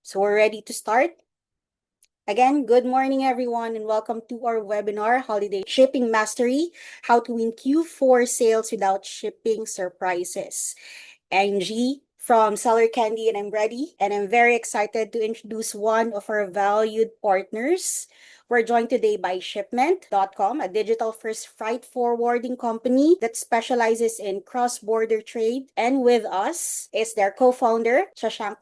So we're ready to start. Again, good morning, everyone, and welcome to our webinar, Holiday Shipping Mastery, How to Win Q4 Sales Without Shipping Surprises. I'm G from Seller Candy, and I'm ready, and I'm very excited to introduce one of our valued partners. We're joined today by Shipment.com, a digital-first freight forwarding company that specializes in cross-border trade. And with us is their co-founder, Shashank,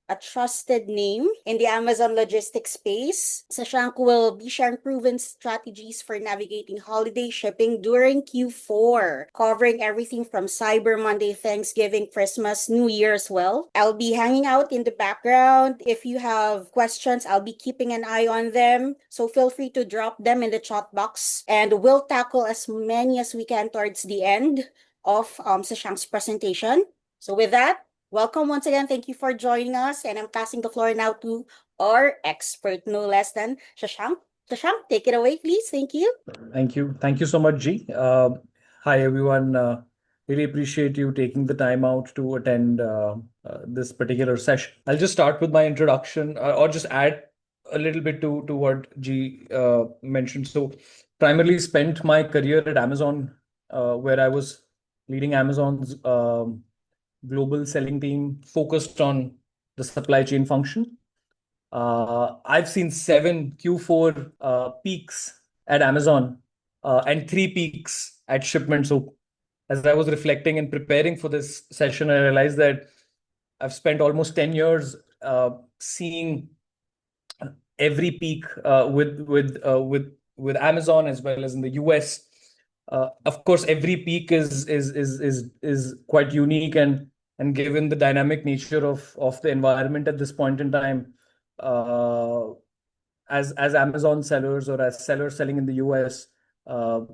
a trusted name in the Amazon logistics space. Shashank will be sharing proven strategies for navigating holiday shipping during Q4, covering everything from Cyber Monday, Thanksgiving, Christmas, New Year as well. I'll be hanging out in the background. If you have questions, I'll be keeping an eye on them. So feel free to drop them in the chat box, and we'll tackle as many as we can towards the end of Shashank's presentation. So with that, welcome once again. Thank you for joining us. And I'm passing the floor now to our expert, no less than Shashank. Shashank, take it away, please. Thank you. Thank you. Thank you so much, G. Hi, everyone. Really appreciate you taking the time out to attend this particular session. I'll just start with my introduction or just add a little bit to what G mentioned. So primarily spent my career at Amazon, where I was leading Amazon's global selling team focused on the supply chain function. I've seen 7 Q4 peaks at Amazon and 3 peaks at Shipment. So as I was reflecting and preparing for this session, I realized that I've spent almost 10 years seeing every peak with Amazon as well as in the US. Of course, every peak is quite unique, and given the dynamic nature of the environment at this point in time, as Amazon sellers or as sellers selling in the US,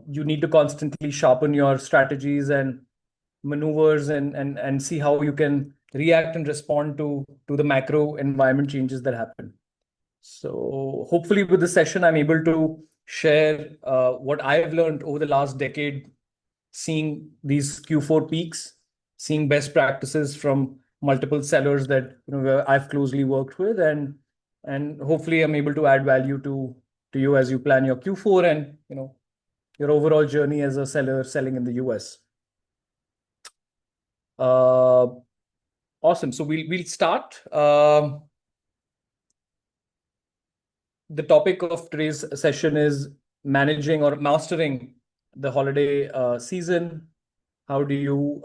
you need to constantly sharpen your strategies and maneuvers and see how you can react and respond to the macro environment changes that happen. So hopefully with this session, I'm able to share what I've learned over the last decade, seeing these Q4 peaks, seeing best practices from multiple sellers that I've closely worked with, and hopefully I'm able to add value to you as you plan your Q4 and your overall journey as a seller selling in the US. Awesome. So we'll start. The topic of today's session is managing or mastering the holiday season. How do you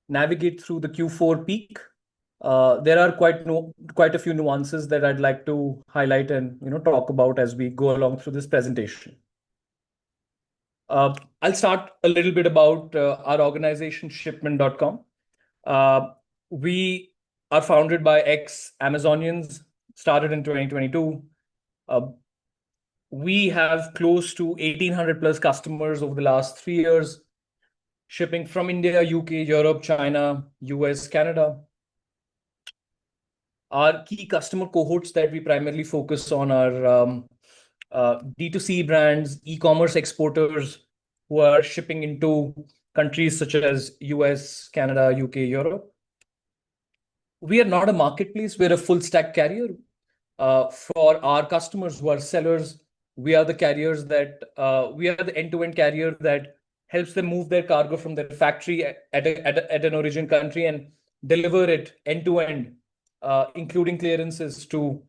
navigate through the Q4 peak? There are quite a few nuances that I'd like to highlight and talk about as we go along through this presentation. I'll start a little bit about our organization, Shipment.com. We are founded by ex-Amazonians, started in 2022. We have close to 1,800 plus customers over the last 3 years, shipping from India, UK, Europe, China, US, Canada. Our key customer cohorts that we primarily focus on are D2C brands, e-commerce exporters who are shipping into countries such as US, Canada, UK, Europe. We are not a marketplace, we're a full stack carrier. For our customers who are sellers, we are the carriers that we are the end-to-end carrier that helps them move their cargo from their factory at an origin country and deliver it end-to-end, including clearances to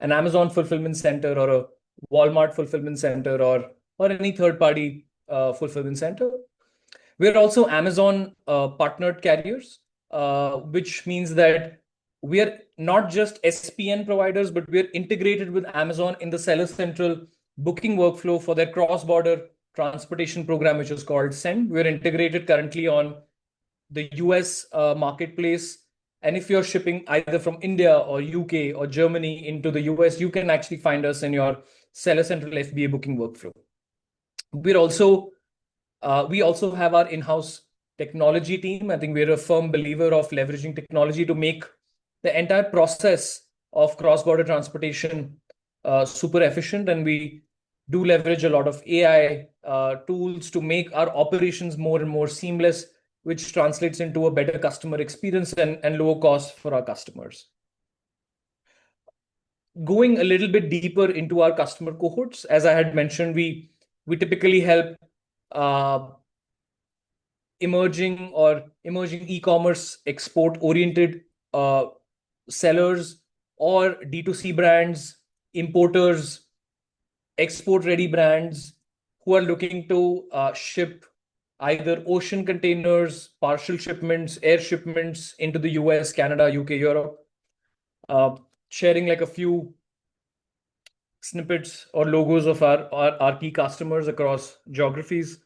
an Amazon fulfillment center or a Walmart fulfillment center or any third-party fulfillment center. We're also Amazon partnered carriers, which means that we are not just SPN providers, but we're integrated with Amazon in the Seller Central booking workflow for their cross-border transportation program, which is called Send. We're integrated currently on the US marketplace. And if you're shipping either from India or UK or Germany into the US, you can actually find us in your Seller Central FBA booking workflow. We also have our in-house technology team. I think we're a firm believer of leveraging technology to make the entire process of cross-border transportation super efficient. And we do leverage a lot of AI tools to make our operations more and more seamless which translates into a better customer experience and lower cost for our customers. Going a little bit deeper into our customer cohorts, as I had mentioned, we typically help uh, emerging e-commerce export oriented sellers or D2C brands, importers, export ready brands who are looking to ship either ocean containers, partial shipments, air shipments into the US, Canada, UK, Europe. Sharing like a few snippets or logos of our key customers across geographies.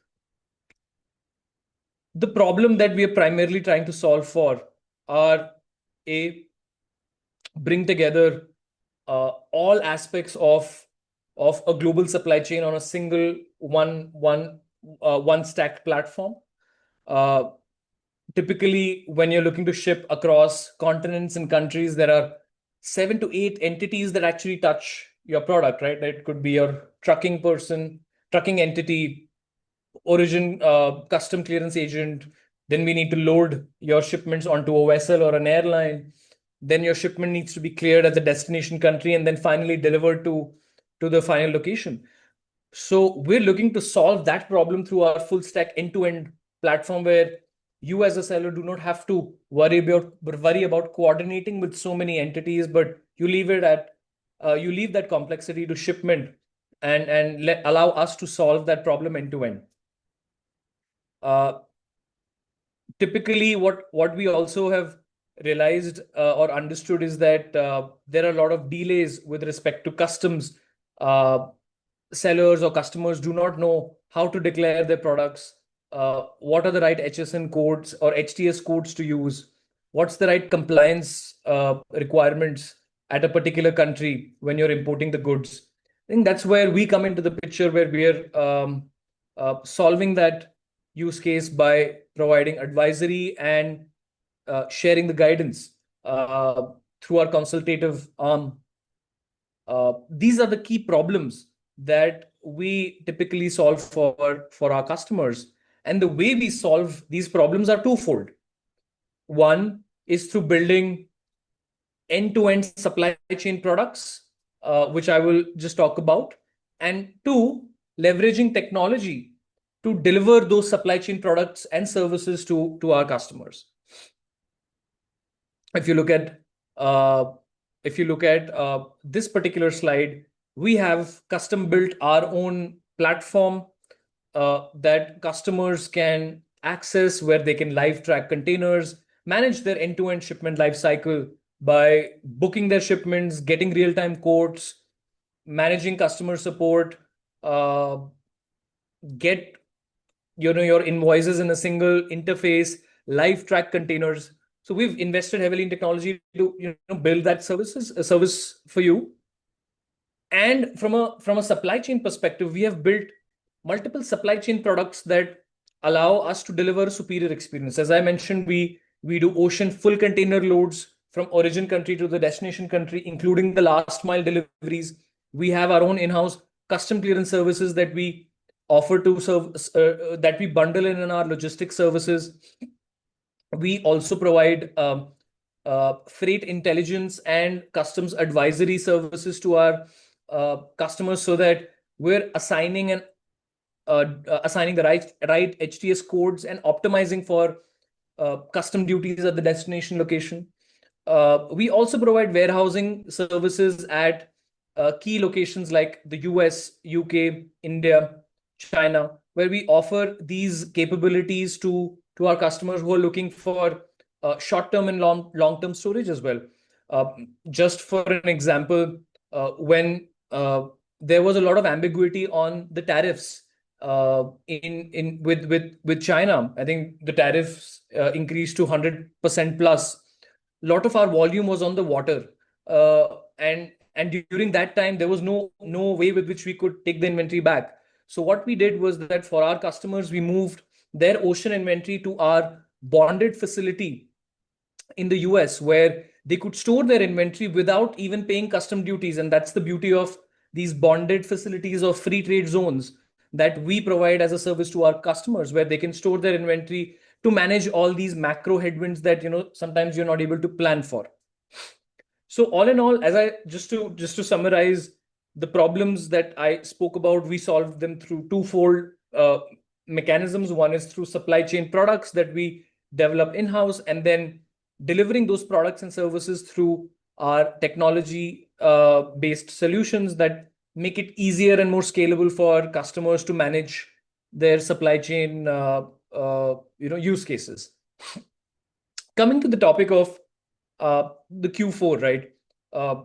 The problem that we are primarily trying to solve for are bring together all aspects of a global supply chain on a single one stacked platform. Uh, Typically, when you're looking to ship across continents and countries, there are 7 to 8 entities that actually touch your product, right? That could be your trucking entity, origin, custom clearance agent. Then we need to load your shipments onto a vessel or an airline. Then your shipment needs to be cleared at the destination country and then finally delivered to the final location. So we're looking to solve that problem through our full stack end-to-end platform where you as a seller do not have to worry about coordinating with so many entities, but you leave that complexity to shipment and allow us to solve that problem end to end. Typically, what we also have realized or understood is that there are a lot of delays with respect to customs. Sellers or customers do not know how to declare their products, what are the right HSN codes or HTS codes to use, what's the right compliance requirements at a particular country when you're importing the goods. I think that's where we come into the picture, where we are solving that use case by providing advisory and sharing the guidance through our consultative arm. These are the key problems that we typically solve for our customers. And the way we solve these problems are twofold. One is through building end-to-end supply chain products, which I will just talk about. And two, leveraging technology to deliver those supply chain products and services to our customers. If you look at this particular slide, we have custom built our own platform that customers can access, where they can live track containers, manage their end-to-end shipment life cycle by booking their shipments, getting real-time quotes, managing customer support, get your invoices in a single interface, live track containers. So we've invested heavily in technology to build that service for you. And from a supply chain perspective, we have built multiple supply chain products that allow us to deliver a superior experience. As I mentioned, we do ocean full container loads from origin country to the destination country, including the last mile deliveries. We have our own in-house custom clearance services that we offer to serve that we bundle in our logistics services. We also provide freight intelligence and customs advisory services to our customers, so that we're assigning the right HTS codes and optimizing for custom duties at the destination location. We also provide warehousing services at key locations like the US, UK, India, China, where we offer these capabilities to our customers who are looking for short-term and long-term storage as well. Just for an example, when there was a lot of ambiguity on the tariffs in with China, I think the tariffs increased to 100% plus. A lot of our volume was on the water, and during that time there was no way with which we could take the inventory back. So what we did was that for our customers, we moved their ocean inventory to our bonded facility in the US, where they could store their inventory without even paying custom duties. And that's the beauty of these bonded facilities or free trade zones that we provide as a service to our customers, where they can store their inventory to manage all these macro headwinds that sometimes you're not able to plan for. So all in all, as I just to summarize the problems that I spoke about, we solved them through twofold mechanisms. One is through supply chain products that we develop in-house, and then delivering those products and services through our technology based solutions that make it easier and more scalable for customers to manage their supply chain use cases. Coming to the topic of the Q4, right? Uh,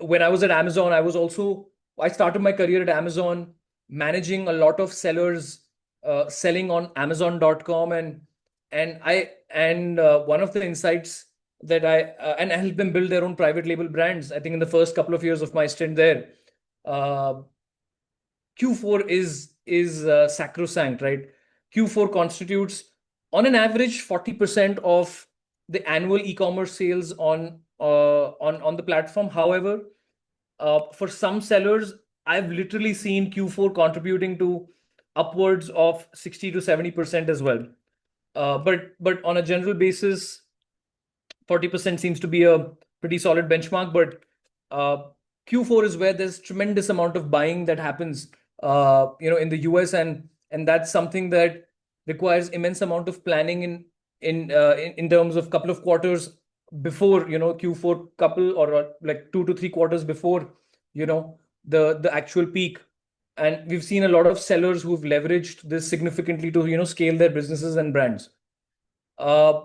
when I was at Amazon, I started my career at Amazon managing a lot of sellers selling on Amazon.com, and one of the insights that I helped them build their own private label brands. I think in the first couple of years of my stint there, uh, Q4 is sacrosanct, right? Q4 constitutes, on an average, 40% of the annual e-commerce sales on the platform. However, for some sellers, I've literally seen Q4 contributing to upwards of 60 to 70% as well. But on a general basis, 40% seems to be a pretty solid benchmark. But Q4 is where there's tremendous amount of buying that happens, in the US, and that's something that requires immense amount of planning in terms of couple of quarters before, Q4, couple or like 2 to 3 quarters before, the actual peak. And we've seen a lot of sellers who've leveraged this significantly to scale their businesses and brands. Uh,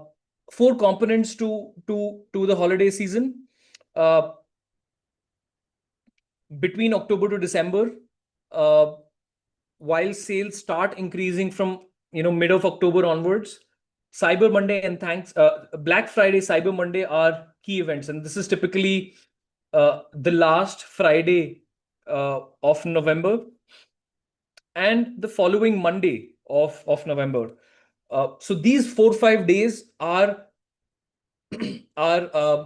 Four components to the holiday season. Uh, Between October to December, uh, while sales start increasing from mid of October onwards, Cyber Monday and Black Friday, Cyber Monday are key events, and this is typically the last Friday of November and the following Monday of November. So these 4 or 5 days are uh,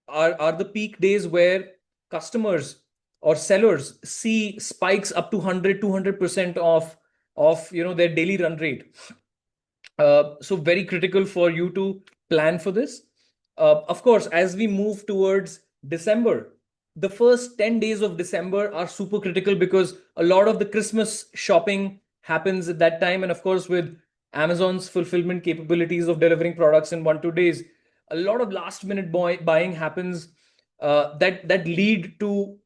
are the peak days where customers or sellers see spikes up to 100 200% of their daily run rate. So very critical for you to plan for this. Of course, as we move towards December, the first 10 days of December are super critical because a lot of the Christmas shopping happens at that time. And of course, with Amazon's fulfillment capabilities of delivering products in 1 2 days, a lot of last minute buying happens that lead to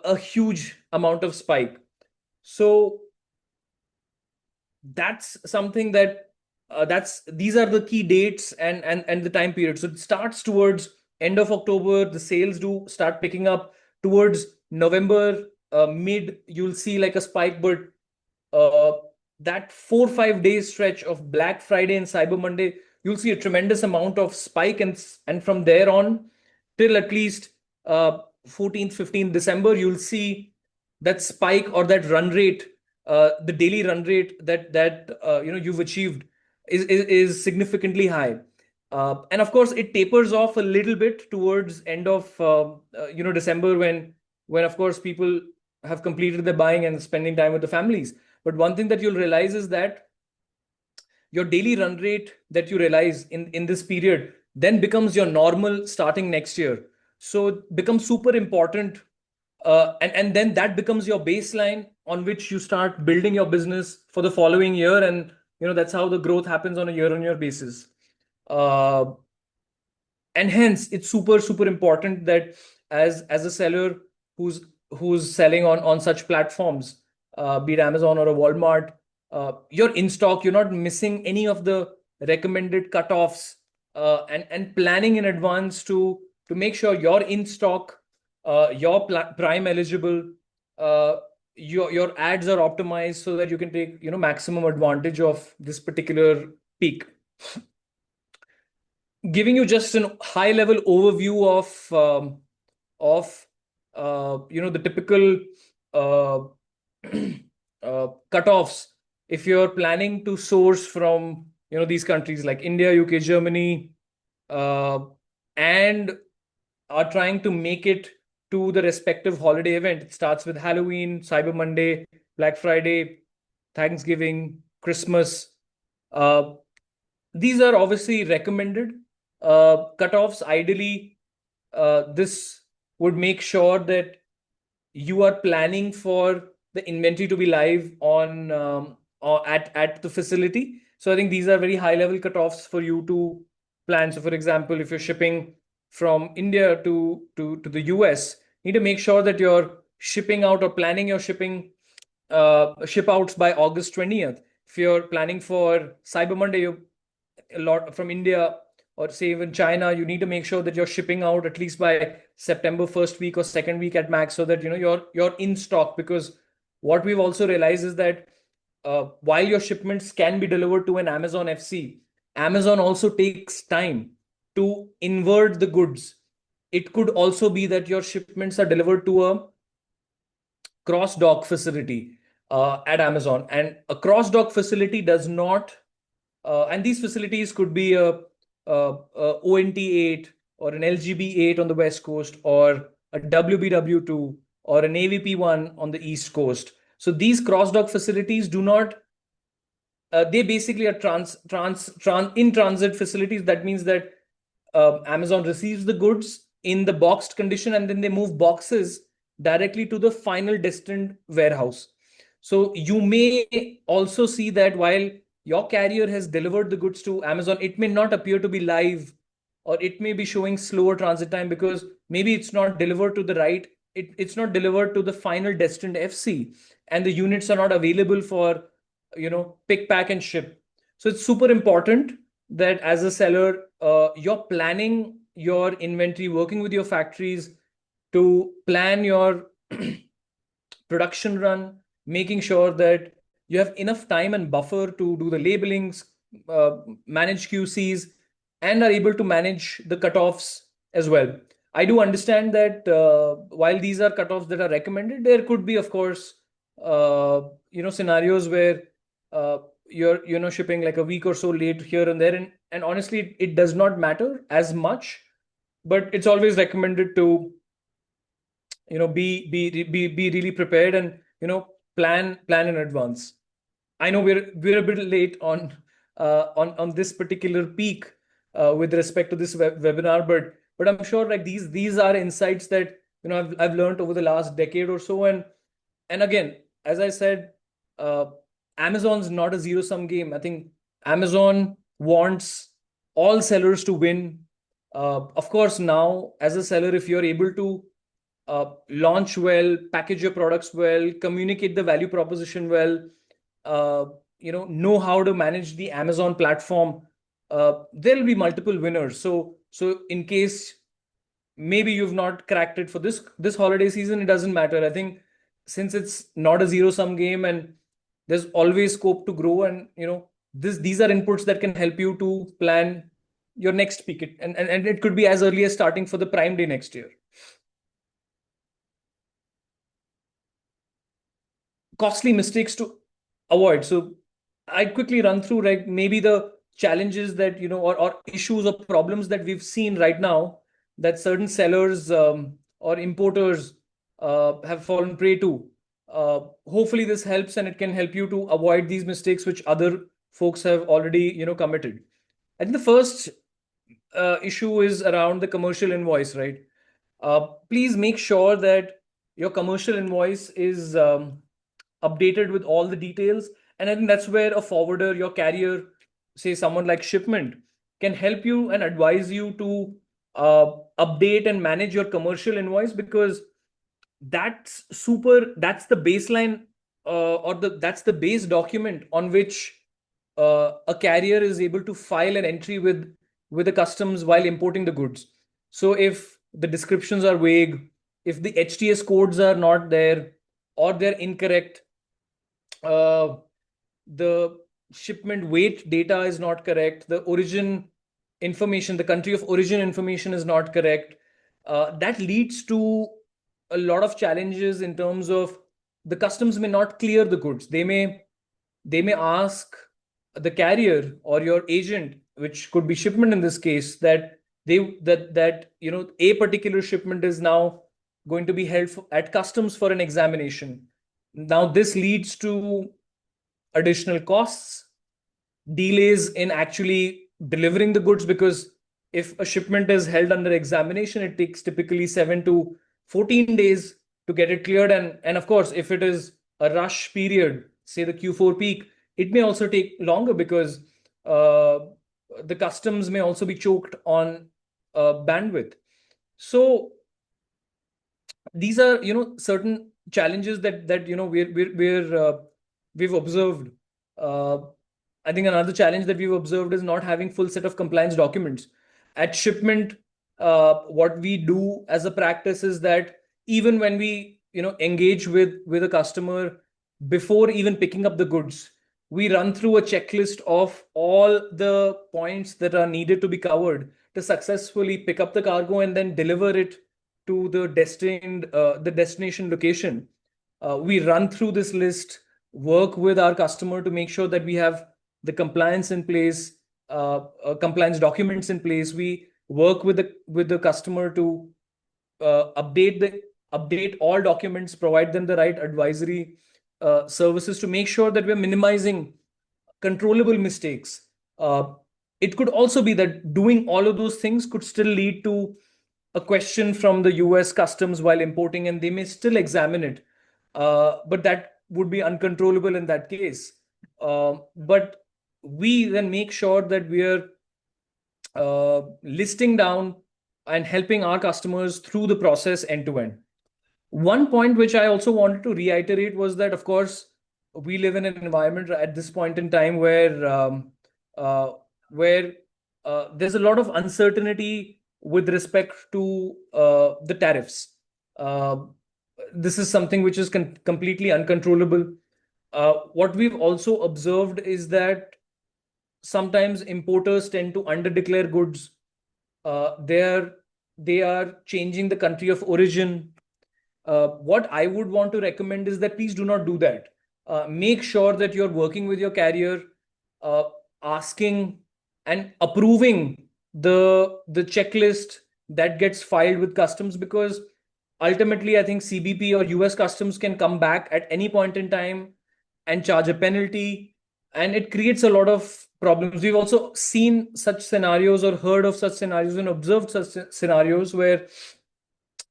a huge amount of spike. So that's something that that's these are the key dates and the time period. So it starts towards end of October. The sales do start picking up towards November mid. You'll see like a spike, but uh, that 4 or 5 days stretch of Black Friday and Cyber Monday, you'll see a tremendous amount of spike, and from there on till at least 14th 15th December, you'll see that spike or that run rate, the daily run rate that you've achieved is significantly high. And of course, it tapers off a little bit towards end of December, when of course people have completed their buying and spending time with the families. But one thing that you'll realize is that your daily run rate that you realize in this period then becomes your normal starting next year. So it becomes super important, and then that becomes your baseline on which you start building your business for the following year, and that's how the growth happens on a year-on-year basis. uh, and hence it's super important that as a seller who's selling on such platforms, be it Amazon or a Walmart, you're in stock, you're not missing any of the recommended cutoffs, and planning in advance to make sure you're in stock, you're prime eligible, uh, your ads are optimized so that you can take maximum advantage of this particular peak. Giving you just a high level overview of the typical uh, cutoffs. If you're planning to source from these countries like India, UK, Germany, uh, and are trying to make it to the respective holiday event, it starts with Halloween, Cyber Monday, Black Friday, Thanksgiving, Christmas. uh, these are obviously recommended cutoffs. Ideally, this would make sure that you are planning for the inventory to be live on or at the facility. So I think these are very high level cutoffs for you to plan. So for example, if you're shipping from India to the US, you need to make sure that you're shipping out or planning your shipping ship outs by August 20th. If you're planning for Cyber Monday, you a lot from India or say even China, you need to make sure that you're shipping out at least by September first week or second week at max, so that you're in stock. Because what we've also realized is that while your shipments can be delivered to an Amazon FC, Amazon also takes time to invert the goods. It could also be that your shipments are delivered to a cross dock facility at Amazon, and a cross dock facility does not and these facilities could be a ONT8 or an LGB8 on the West Coast, or a WBW2 or an AVP1 on the East Coast. So these cross dock facilities do not, they basically are in transit facilities. That means that Amazon receives the goods in the boxed condition, and then they move boxes directly to the final destined warehouse. So you may also see that while your carrier has delivered the goods to Amazon, it may not appear to be live, or it may be showing slower transit time because maybe it's not delivered to the right, it's not delivered to the final destined FC, and the units are not available for pick, pack, and ship. So it's super important that as a seller, you're planning your inventory, working with your factories to plan your production run, making sure that you have enough time and buffer to do the labelings, manage QCs, and are able to manage the cutoffs as well. I do understand that while these are cutoffs that are recommended, there could be, of course, scenarios where you're shipping like a week or so late here and there, and honestly, it does not matter as much, but it's always recommended to be really prepared and plan in advance. I know we're a bit late on this particular peak with respect to this webinar, but I'm sure like these are insights that I've learned over the last decade or so. And again, as I said, uh, Amazon's not a zero sum game. I think Amazon wants all sellers to win. Of course, now as a seller, if you're able to launch well, package your products well, communicate the value proposition well, know how to manage the Amazon platform, there'll be multiple winners. So in case maybe you've not cracked it for this holiday season, it doesn't matter. I think since it's not a zero sum game, and there's always scope to grow, and these are inputs that can help you to plan your next peak. And it could be as early as starting for the Prime Day next year. Costly mistakes to avoid. So I quickly run through like maybe the challenges that or issues or problems that we've seen right now that certain sellers or importers have fallen prey to. Hopefully this helps, and it can help you to avoid these mistakes which other folks have already committed. I think the first issue is around the commercial invoice, right? Please make sure that your commercial invoice is updated with all the details. And I think that's where a forwarder, your carrier, say someone like shipment, can help you and advise you to update and manage your commercial invoice, because that's the baseline, that's the base document on which a carrier is able to file an entry with the customs while importing the goods. So if the descriptions are vague, if the HTS codes are not there, or they're incorrect, uh, the shipment weight data is not correct, the origin information, the country of origin information is not correct, that leads to a lot of challenges in terms of the customs may not clear the goods. They may ask the carrier or your agent, which could be shipment in this case, that a particular shipment is now going to be held at customs for an examination. Now this leads to additional costs, delays in actually delivering the goods, because if a shipment is held under examination, it takes typically 7 to 14 days to get it cleared. And of course, if it is a rush period, say the Q4 peak, it may also take longer because uh, the customs may also be choked on bandwidth. So these are, certain challenges that we've observed. uh, I think another challenge that we've observed is not having full set of compliance documents at shipment. What we do as a practice is that even when we engage with a customer, before even picking up the goods, we run through a checklist of all the points that are needed to be covered to successfully pick up the cargo and then deliver it to the destination location. We run through this list, work with our customer to make sure that we have the compliance in place, compliance documents in place. We work with the customer to update all documents, provide them the right advisory services to make sure that we're minimizing controllable mistakes. Uh, it could also be that doing all of those things could still lead to a question from the US customs while importing, and they may still examine it. But that would be uncontrollable in that case. But we then make sure that we are listing down and helping our customers through the process end to end. One point which I also wanted to reiterate was that, of course, we live in an environment at this point in time uh, where there's a lot of uncertainty with respect to the tariffs. Uh, this is something which is completely uncontrollable. What we've also observed is that sometimes importers tend to underdeclare goods. They are changing the country of origin. What I would want to recommend is that please do not do that. Make sure that you're working with your carrier, uh, asking and approving the checklist that gets filed with customs, because ultimately I think CBP or US customs can come back at any point in time and charge a penalty, and it creates a lot of problems. We've also seen such scenarios or heard of such scenarios and observed such scenarios where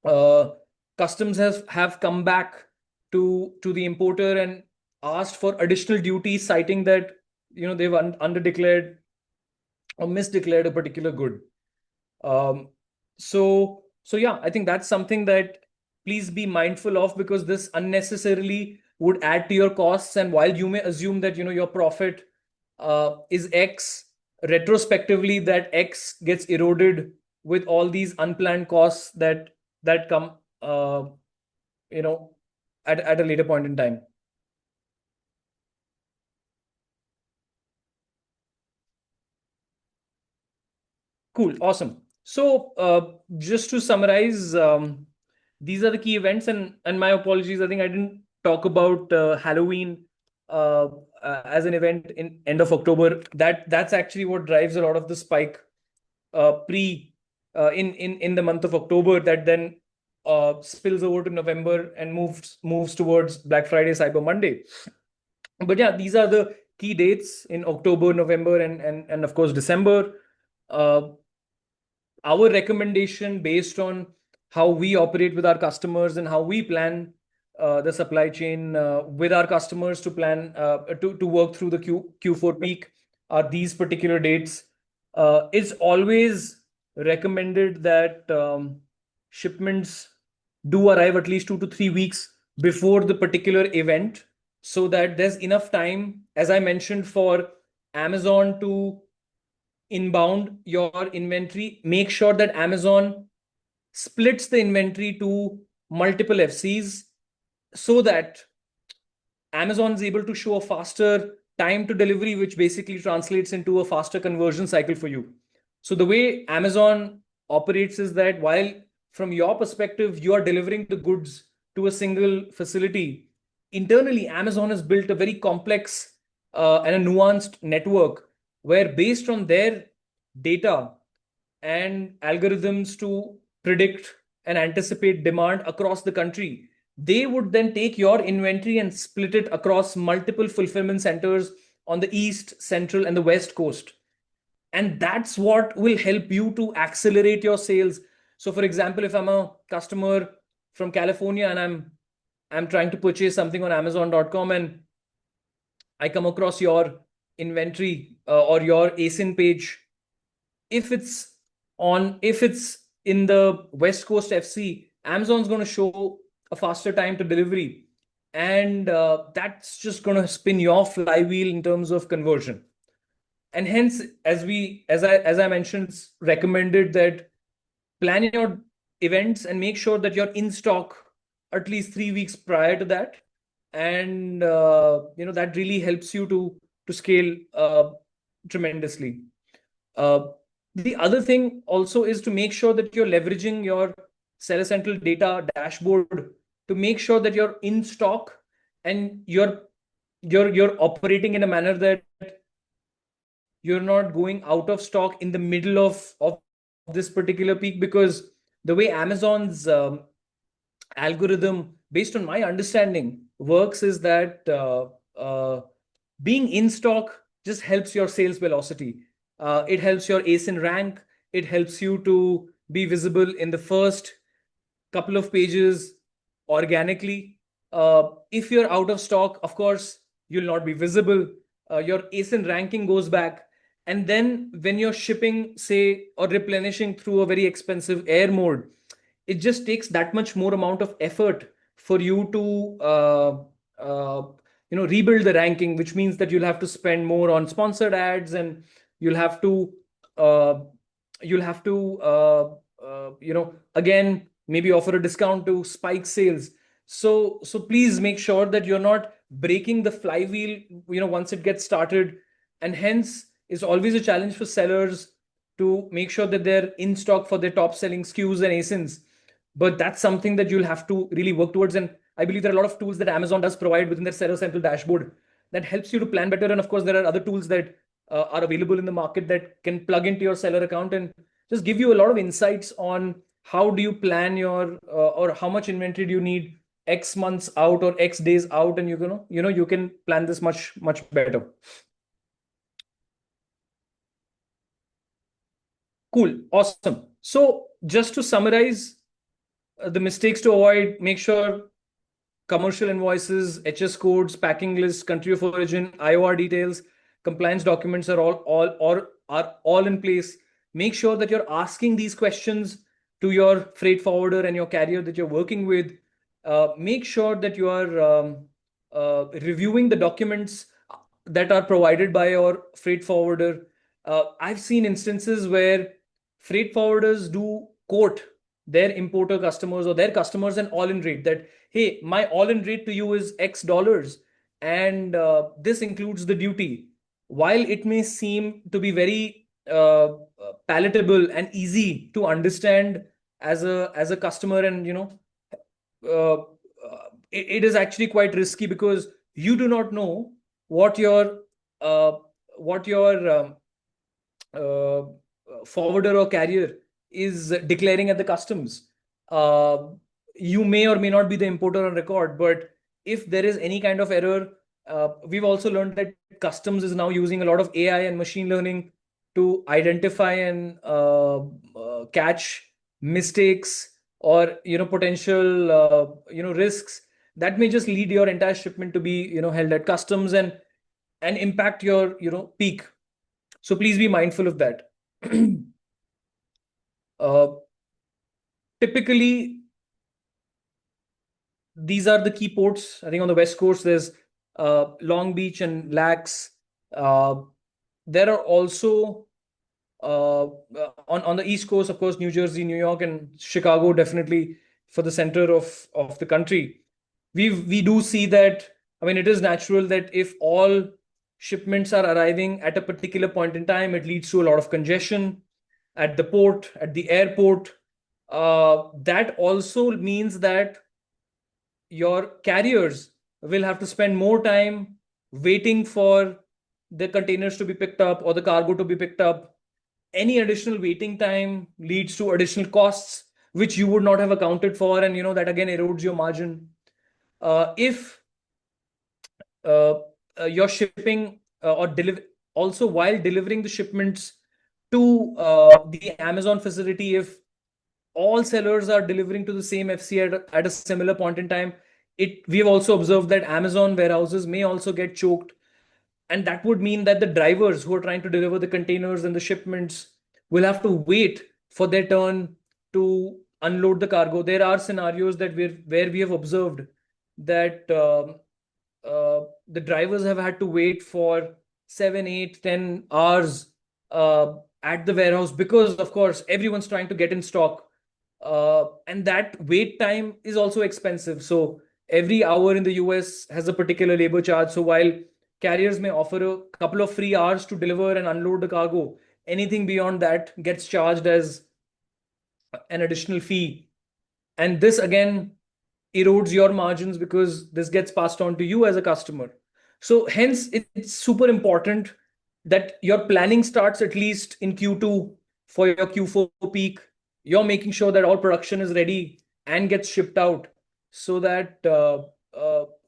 uh, customs have come back to the importer and asked for additional duties, citing that they've underdeclared or misdeclared a particular good. So yeah, I think that's something that please be mindful of, because this unnecessarily would add to your costs. And while you may assume that your profit is X, retrospectively that X erodes eroded with all these unplanned costs that come you know at a later point in time. Cool, awesome. So just to summarize, these are the key events, and my apologies, I think I didn't talk about Halloween as an event in end of October. That's actually what drives a lot of the spike pre in the month of October, that then spills over to November and moves towards Black Friday, Cyber Monday. But yeah, these are the key dates in October, November, and of course December. Uh, our recommendation, based on how we operate with our customers and how we plan the supply chain with our customers to plan to work through the Q4 peak, are these particular dates. It's always recommended that shipments do arrive at least 2 to 3 weeks before the particular event, so that there's enough time, as I mentioned, for Amazon to inbound your inventory. Make sure that Amazon splits the inventory to multiple FCs, so that Amazon is able to show a faster time to delivery, which basically translates into a faster conversion cycle for you. So the way Amazon operates is that while from your perspective, you are delivering the goods to a single facility, internally, Amazon has built a very complex and a nuanced network where, based on their data and algorithms to predict and anticipate demand across the country, they would then take your inventory and split it across multiple fulfillment centers on the east, central, and the west coast. And that's what will help you to accelerate your sales. So for example, if I'm a customer from California and I'm trying to purchase something on amazon.com, and I come across your inventory or your ASIN page, if it's in the West Coast FC, Amazon's going to show a faster time to delivery, and that's just going to spin your flywheel in terms of conversion. And hence, as I mentioned, it's recommended that plan your events and make sure that you're in stock at least 3 weeks prior to that. And that really helps you to scale tremendously. uh, the other thing also is to make sure that you're leveraging your Seller Central data dashboard to make sure that you're in stock, and you're operating in a manner that you're not going out of stock in the middle of this particular peak. Because the way Amazon's algorithm, based on my understanding, works is that being in stock just helps your sales velocity. It helps your ASIN rank. It helps you to be visible in the first couple of pages organically. If you're out of stock, of course, you'll not be visible. Your ASIN ranking goes back. And then when you're shipping, say, or replenishing through a very expensive air mode, it just takes that much more amount of effort for you to rebuild the ranking, which means that you'll have to spend more on sponsored ads, and you'll have to uh, again maybe offer a discount to spike sales. So please make sure that you're not breaking the flywheel once it gets started. And hence is always a challenge for sellers to make sure that they're in stock for their top selling SKUs and ASINs. But that's something that you'll have to really work towards. And I believe there are a lot of tools that Amazon does provide within their Seller Central dashboard that helps you to plan better. And of course, there are other tools that are available in the market that can plug into your seller account and just give you a lot of insights on how do you plan your or how much inventory do you need X months out or X days out, and you can plan this much better. Cool, awesome. So just to summarize, the mistakes to avoid: make sure commercial invoices, HS codes, packing lists, country of origin, IOR details, compliance documents are all in place. Make sure that you're asking these questions to your freight forwarder and your carrier that you're working with. Make sure that you are reviewing the documents that are provided by your freight forwarder. I've seen instances where freight forwarders do quote their importer customers or their customers an all-in rate that, hey, my all-in rate to you is X dollars, and this includes the duty. While it may seem to be very palatable and easy to understand as a customer, and it is actually quite risky, because you do not know what your uh, what your uh, forwarder or carrier is declaring at the customs. Uh, you may or may not be the importer on record, but if there is any kind of error, we've also learned that customs is now using a lot of AI and machine learning to identify and catch mistakes or potential risks that may just lead your entire shipment to be held at customs and impact your peak. So please be mindful of that. uh, Typically, these are the key ports. I think on the West Coast, there's Long Beach and Lax. Uh, there are also on the East Coast, of course, New Jersey, New York, and Chicago, definitely for the center of the country. We do see that. I mean, it is natural that if all shipments are arriving at a particular point in time, it leads to a lot of congestion at the port, at the airport. That also means that your carriers will have to spend more time waiting for the containers to be picked up or the cargo to be picked up. Any additional waiting time leads to additional costs, which you would not have accounted for, and that again erodes your margin. If you're shipping or deliver, also while delivering the shipments, to the Amazon facility if all sellers are delivering to the same FC at a similar point in time. We have also observed that Amazon warehouses may also get choked, and that would mean that the drivers who are trying to deliver the containers and the shipments will have to wait for their turn to unload the cargo. There are scenarios that where we have observed that the drivers have had to wait for 7, 8, 10 hours at the warehouse because, of course, everyone's trying to get in stock. And that wait time is also expensive. So every hour in the US has a particular labor charge. So while carriers may offer a couple of free hours to deliver and unload the cargo, anything beyond that gets charged as an additional fee. And this again erodes your margins because this gets passed on to you as a customer. So hence it's super important that your planning starts at least in Q2 for your Q4 peak. You're making sure that all production is ready and gets shipped out so that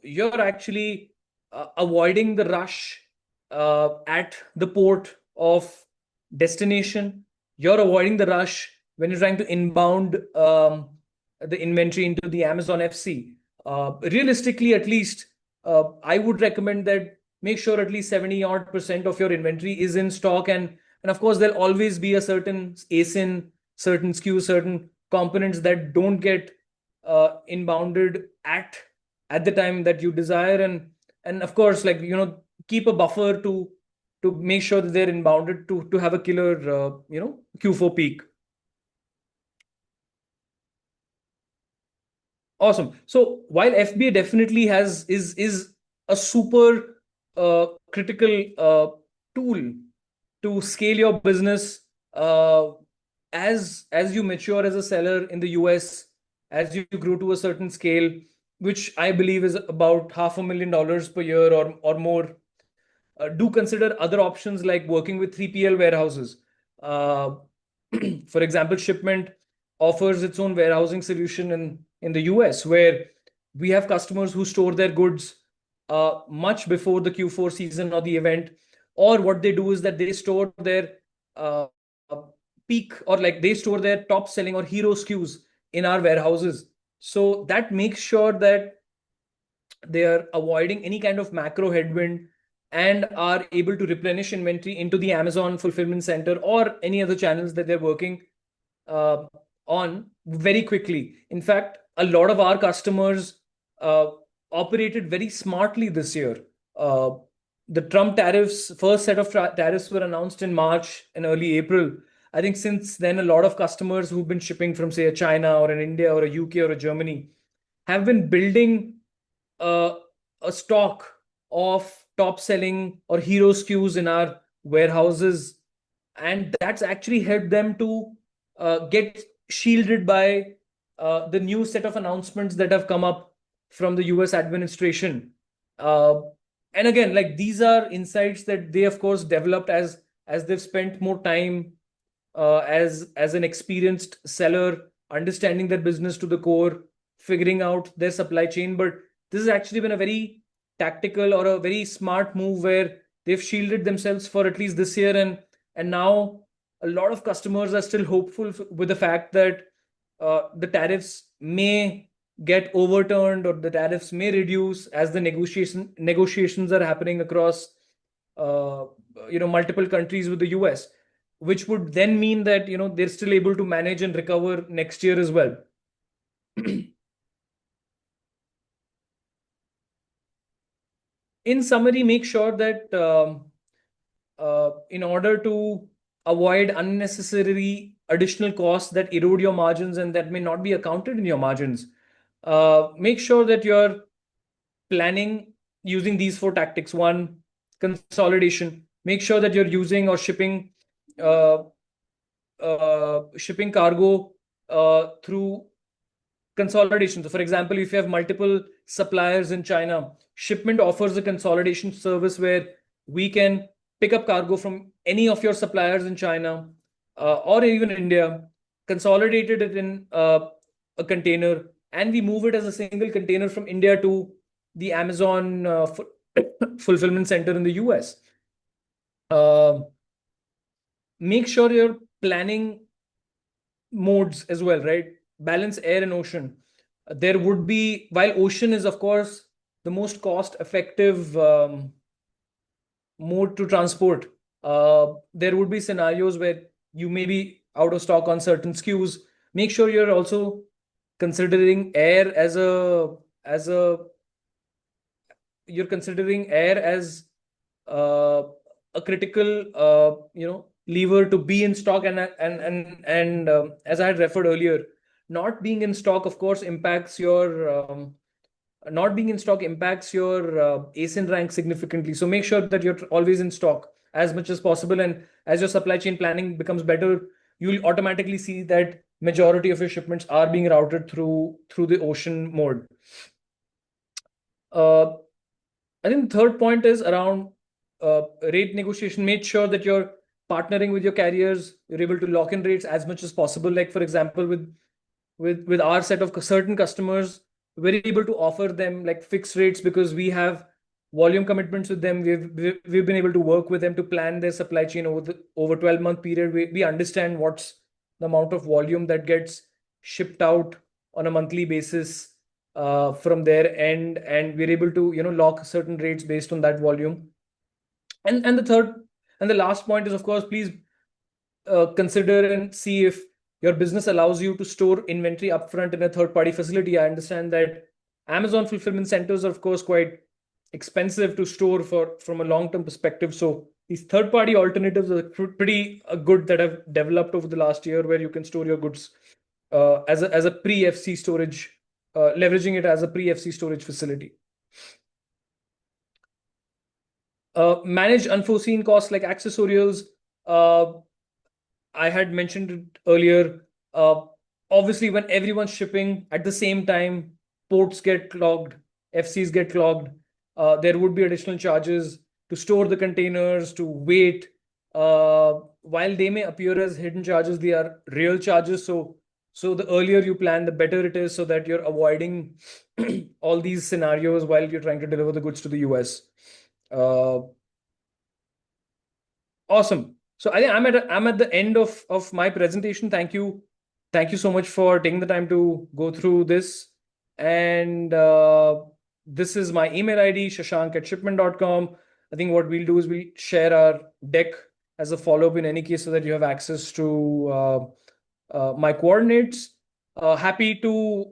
you're actually avoiding the rush at the port of destination. You're avoiding the rush when you're trying to inbound the inventory into the Amazon FC. Realistically, at least, I would recommend that make sure at least 70 odd percent of your inventory is in stock. And of course, there'll always be a certain ASIN, certain SKUs, certain components that don't get inbounded at the time that you desire. And of course, like, keep a buffer to make sure that they're inbounded to have a killer, Q4 peak. Awesome. So while FBA definitely is a super critical tool to scale your business as you mature as a seller in the US, as you grow to a certain scale, which I believe is about $500,000 per year or more. Do consider other options like working with 3PL warehouses. Uh, for example, Shipment offers its own warehousing solution in the US, where we have customers who store their goods much before the Q4 season or the event. Or what they do is that they store their uh, peak, or like they store their top selling or hero SKUs in our warehouses. So that makes sure that they are avoiding any kind of macro headwind and are able to replenish inventory into the Amazon fulfillment center or any other channels that they're working uh, on very quickly. In fact, a lot of our customers uh, operated very smartly this year. Uh, the Trump tariffs, first set of tariffs were announced in March and early April. I think since then, a lot of customers who've been shipping from, say, a China or an India or a UK or a Germany have been building uh, a stock of top selling or hero SKUs in our warehouses, and that's actually helped them to get shielded by the new set of announcements that have come up from the US administration. Uh, and again, like, these are insights that they of course developed as they've spent more time as an experienced seller, understanding their business to the core, figuring out their supply chain. But this has actually been a very tactical or a very smart move where they've shielded themselves for at least this year. And now a lot of customers are still hopeful with the fact that the tariffs may get overturned or the tariffs may reduce as the negotiations are happening across uh, multiple countries with the US, which would then mean that they're still able to manage and recover next year as well. In summary, make sure that in order to avoid unnecessary additional costs that erode your margins and that may not be accounted in your margins, make sure that you're planning using these four tactics. One, consolidation. Make sure that you're using or uh, shipping cargo through consolidation. So, for example, if you have multiple suppliers in China, Shipment offers a consolidation service where we can pick up cargo from any of your suppliers in China or even India, consolidated it in a container, and we move it as a single container from India to the Amazon fulfillment center in the US. Um make sure your planning modes as well, right? Balance air and ocean. There would be, while ocean is of course the most cost effective mode to transport, there would be scenarios where you may be out of stock on certain SKUs. Make sure you're also considering air as a you're considering air as uh, a critical lever to be in stock. And as I had referred earlier, not being in stock of course impacts your not being in stock impacts your ASIN rank significantly. So make sure that you're always in stock as much as possible. And as your supply chain planning becomes better, you'll automatically see that majority of your shipments are being routed through the ocean mode. Uh, I think the third point is around rate negotiation. Make sure that you're partnering with your carriers. You're able to lock in rates as much as possible. Like for example, with our set of certain customers, we're able to offer them like fixed rates because we have volume commitments with them. We've been able to work with them to plan their supply chain over 12-month period. We understand what's the amount of volume that gets shipped out on a monthly basis from their end, and we're able to lock certain rates based on that volume. And the third and the last point is of course, please consider and see if your business allows you to store inventory upfront in a third party facility. I understand that Amazon fulfillment centers are of course quite expensive to store from a long term perspective. So these third party alternatives are pretty good that have developed over the last year, where you can store your goods as a pre FC storage, leveraging it as a pre FC storage facility. Manage unforeseen costs like accessorials. I had mentioned it earlier. Obviously, when everyone's shipping at the same time, ports get clogged, FCs get clogged. There would be additional charges to store the containers, to wait. While they may appear as hidden charges, they are real charges. So the earlier you plan, the better it is, so that you're avoiding all these scenarios while you're trying to deliver the goods to the US. Awesome. So I think I'm at the end of my presentation. Thank you so much for taking the time to go through this. And this is my email ID, shashank@shipment.com. I think what we'll do is we'll share our deck as a follow-up in any case, so that you have access to my coordinates. Happy to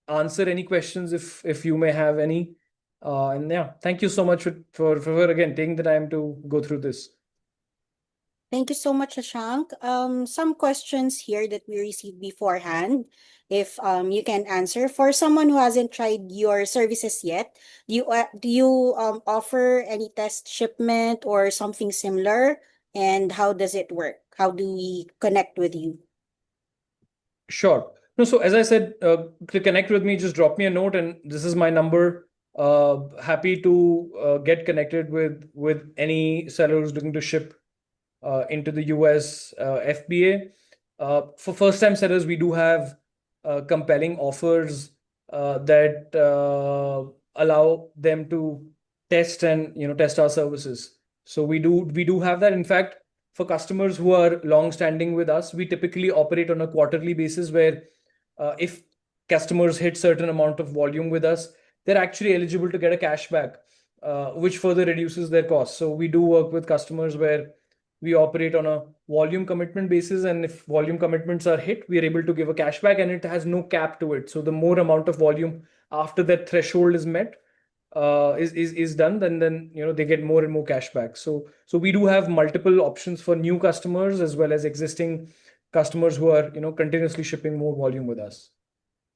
answer any questions if you may have any. And yeah, thank you so much for again taking the time to go through this. Thank you so much, Shashank. Some questions here that we received beforehand, if you can answer. For someone who hasn't tried your services yet, do you offer any test shipment or something similar? And how does it work? How do we connect with you? Sure. No, so as I said, to connect with me, just drop me a note, and this is my number. Happy to get connected with any seller who's looking to ship into the US FBA. For first-time sellers, we do have compelling offers that allow them to test and test our services. So we do have that. In fact, for customers who are long-standing with us, we typically operate on a quarterly basis, where if customers hit certain amount of volume with us, they're actually eligible to get a cashback, which further reduces their costs. So we do work with customers where we operate on a volume commitment basis, and if volume commitments are hit, we are able to give a cashback, and it has no cap to it. So the more amount of volume after that threshold is met, is done, then they get more and more cashback. So we do have multiple options for new customers as well as existing customers who are continuously shipping more volume with us.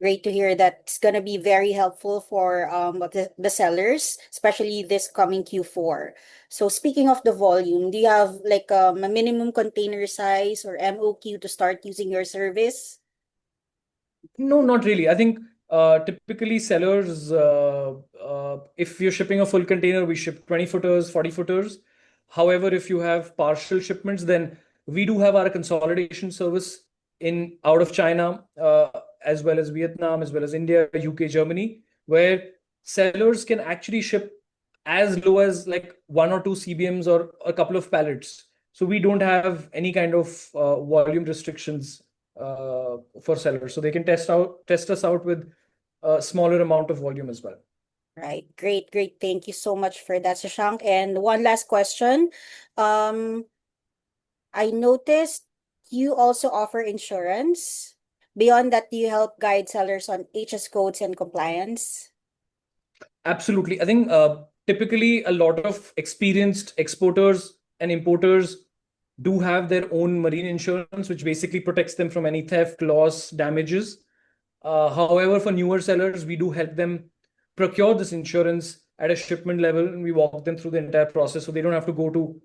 Great to hear. That's going to be very helpful for the sellers, especially this coming Q4. So speaking of the volume, do you have like a minimum container size or MOQ to start using your service? No, not really. I think typically sellers, if you're shipping a full container, we ship 20 footers, 40 footers. However, if you have partial shipments, then we do have our consolidation service in out of China, as well as Vietnam, as well as India, UK, Germany, where sellers can actually ship as low as like 1 or 2 CBMs or a couple of pallets. So we don't have any kind of volume restrictions for sellers. So they can test us out with a smaller amount of volume as well. Right. Great, great. Thank you so much for that, Shashank. And one last question. Um, I noticed you also offer insurance. Beyond that, do you help guide sellers on HS codes and compliance? Absolutely. I think typically a lot of experienced exporters and importers do have their own marine insurance, which basically protects them from any theft, loss, damages. However, for newer sellers, we do help them procure this insurance at a shipment level, and we walk them through the entire process, so they don't have to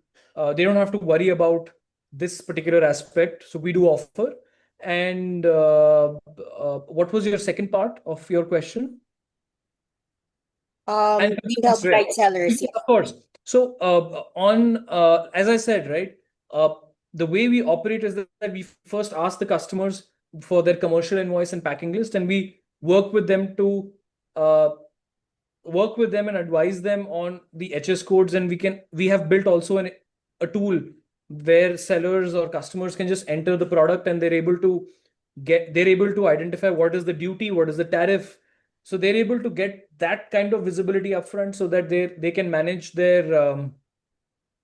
they don't have to worry about this particular aspect. So we do offer. And what was your second part of your question? And Do you customers, help right? guide sellers? Yeah. Of course. So as I said, right, the way we operate is that we first ask the customers for their commercial invoice and packing list, and we work with them to uh, work with them and advise them on the HS codes. And we have built also a tool where sellers or customers can just enter the product, and they're able to identify what is the duty, what is the tariff. So they're able to get that kind of visibility upfront, so that they can manage their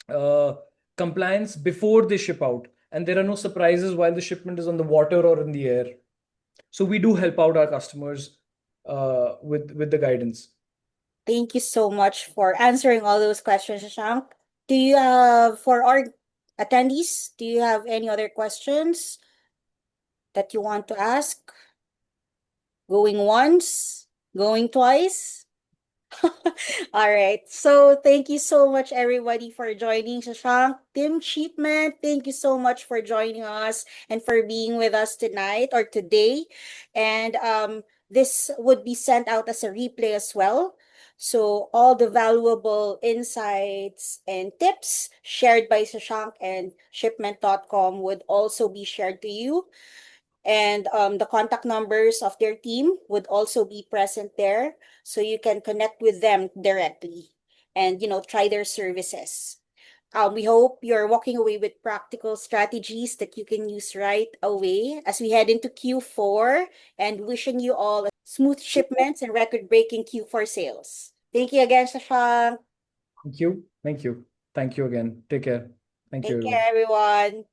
uh, compliance before they ship out, and there are no surprises while the shipment is on the water or in the air. So we do help out our customers with the guidance. Thank you so much for answering all those questions, Shashank. Do you have, for our attendees, do you have any other questions that you want to ask? Going once, going twice? All right. So thank you so much, everybody, for joining. Shashank, Tim Sheepman, thank you so much for joining us and for being with us tonight or today. And this would be sent out as a replay as well. So all the valuable insights and tips shared by Shashank and shipment.com would also be shared to you. And the contact numbers of their team would also be present there, so you can connect with them directly and try their services. We hope you're walking away with practical strategies that you can use right away as we head into Q4, and wishing you all smooth shipments and record-breaking Q4 sales. Thank you again, Shashank. Thank you. Thank you. Thank you again. Take care. Thank you, Take everyone. care, everyone.